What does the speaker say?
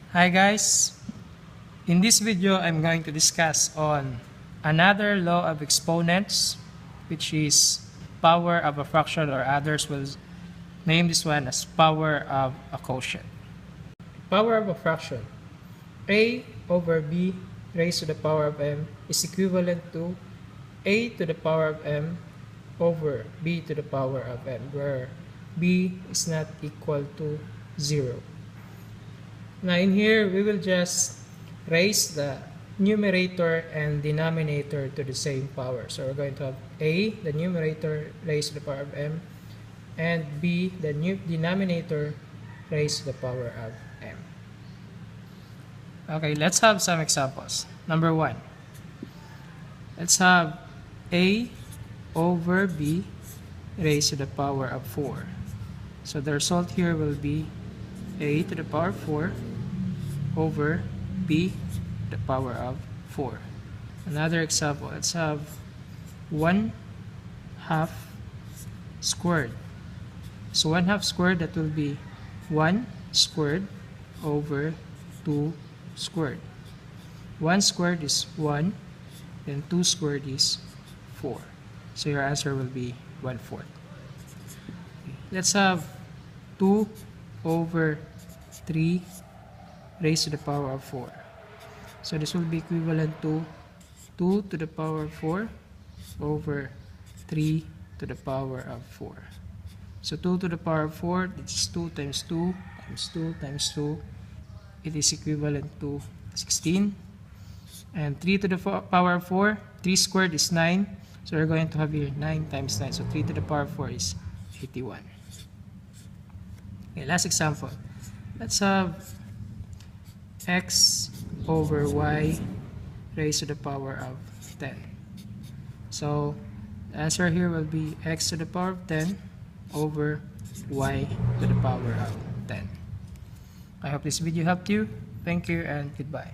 Hi guys, in this video I'm going to discuss on another law of exponents, which is power of a fraction, or others will name this one as power of a quotient. Power of a fraction, a over b raised to the power of m is equivalent to a to the power of m over b to the power of m, where b is not equal to 0. Now in here, we will just raise the numerator and denominator to the same power. So we're going to have a, the numerator, raised to the power of m, and b, the denominator, raised to the power of m. Okay, let's have some examples. Number 1. Let's have a over b raised to the power of 4. So the result here will be a to the power of 4 over b to the power of 4. Another example, let's have 1/2 squared. So 1/2 squared, that will be 1 squared over 2 squared. 1 squared is 1, and 2 squared is 4. So your answer will be 1/4. Let's have 2 over 3 raised to the power of 4. So this will be equivalent to 2 to the power of 4 over 3 to the power of 4. So 2 to the power of 4, it's 2 times 2 times 2 times 2. It is equivalent to 16. And 3 to the power of 4, 3 squared is 9. So we're going to have here 9 times 9. So 3 to the power of 4 is 81. Okay, last example. Let's have x over y raised to the power of 10. So the answer here will be x to the power of 10 over y to the power of 10. I hope this video helped you. Thank you and goodbye.